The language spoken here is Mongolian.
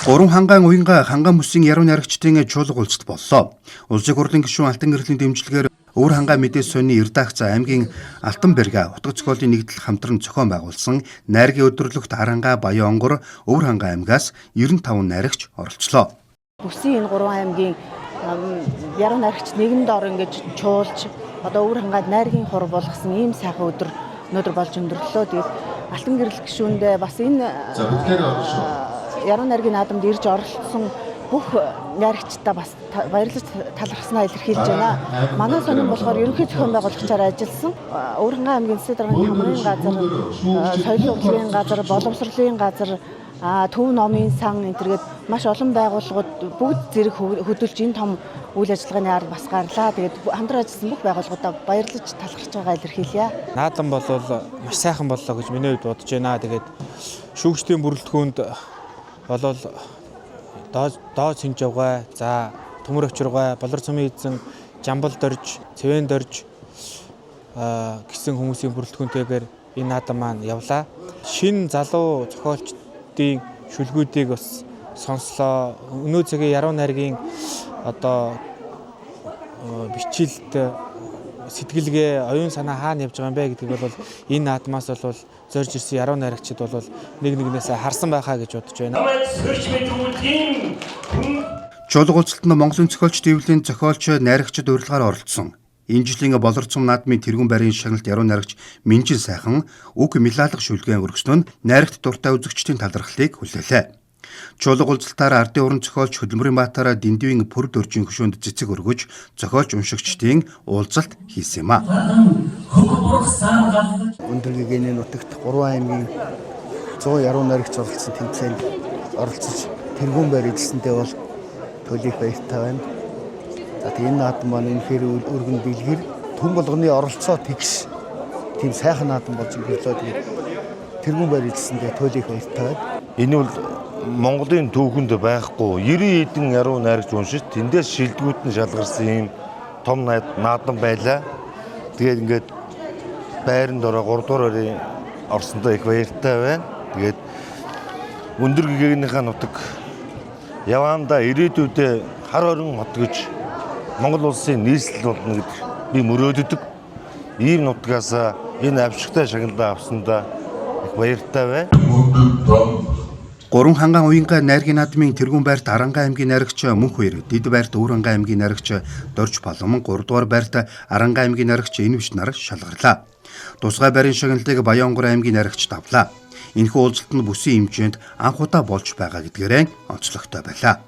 Гурван хангаан уянга хангаан бүсийн яруу найрагчдын чуулга уулзалт боллоо. Улсын хурлын гишүүн Алтан гэрлийн дэмжлэгээр Өвөр хангаан мэдээс сонины редакц аймгийн Алтан Берга утга зохиолын нэгдэл хамтран зохион байгуулсан найргийн өдөрлөгт Аранга, Баян онгор, Өвөр хангаан аймгаас 95 найрагч оролцлоо. Бүсийн энэ гурван аймгийн яруу найрагч нэгэнд ор ингэж чуулж одоо Өвөр хангаад найргийн хур болгосон ийм сайхан өдөр өнөөдөр болж өндөрлөө. Тэгээд Алтан гэрэл гишүүндээ бас энэ яруу найргийн наадамд ирж оролцсон бүх найрагчдаа бас баярлаж талархснаа илэрхийлж байна. Манай сонин болохоор ерөнхий зохион байгуулагчаар ажилласан Өвөр хангаан аймгийн засаг дарганы хамрын газар, соёлын урлагийн газар, боловсролын газар, төв номын сан энтергээд маш олон байгууллагууд бүгд зэрэг хөдөлж энэ том үйл ажиллагааны ард бас гарлаа. Тэгээд хамтран ажилласан бүх байгууллагуудаа баярлаж талархаж байгаа илэрхийлье. Наадам бол маш сайхан боллоо гэж миний хувьд бодож байна. Тэгээд шүүгчдийн бүрэлдэхүүнд болол доод Синжавгай, за Төмөр Очиргай, Болор цумын эзэн, Жамбал дорж, Цэвэн дорж гэсэн хүмүүсийн бүрэлдэхүүнтэйгээр энэ наадам маань явлаа. Шинэ залуу зохиолчдын шүлгүүдийг бас сонслоо. Өнөө цагийн яруу найргийн одоо бичлэлд сэтгэлгээ, оюун санаа хаана явж байгаа юм бэ гэдэг бол энэ наадмаас бол зорж ирсэн яруу найрагчид бол нэг нэгнээсээ харсан байхаа гэж бодож байна. Чуулга уулзалтанд Монголын зохиолч дэвлэлийн зохиолч найрагчид урилгаар оролцсон. Энэ жилийн Болор цум наадмын тэргүүн байрын шагналт яруу найрагч Минжин сайхан үг мэлалах шүлгэн өргөснөнд найрагт дуртай үзэгчдийн талархлыг хүлээлээ. Чуулга уулзалтаар ардын уран зохиолч Хөдөлмөрийн Баатараа Дэндивийн Пүрд өржийн хөшөөнд цэцэг өргөж зохиолч уншигчдын уулзалт хийсэн юм а. Өндөр гэгэний нутагт 3 аймгийн 100 яруу найрагч оролцсон тэмцээнд оролцож тэргүүн байр эзэлсэндээ бол төлөөх баяртай байна. За энэ наадам маань үнэхээр өргөн бэлгэр түн болгоны оролцоо тэгш тийм сайхан наадам болж ирлээ. Тэгээд тэргүүн байр эзэлсэндээ төлөөх баяртай байна. Энэ бол Монголын түүхэнд байхгүй 90 хэдэн яруу найрагч уншиж тэндээс шилдэгүүд нь шалгарсан юм том наадам байлаа. Тэгээд ингээд байранд ороо 3 дугаар байрын орсондоо их баяртай байна. Тэгээд өндөр гэгээнийхээ нутаг яваандаа ирээдүйдээ хар хорин хот гэж Монгол улсын нийслэл болно гэж би мөрөөддөг. Ийм нутгаас энэ авшигтай шагналаа авсандаа их баяртай байна. Гурван хангаан уянга найргийн наадмын тэргүүн байрт Аранга аймгийн найрагч Мөнх хоёр, Дэд байрт Өвөр хангаан аймгийн найрагч Дорж Балам, 3 дугаар байрт Аранга аймгийн найрагч Инвш нар шалгарлаа. Тусгай байрын шагналыг Баян онгор аймгийн найрагч давлаа. Энэхүү уулзалт нь бүсийн хэмжээнд анх удаа болж байгаа гэдгээрээ онцлогтой байлаа.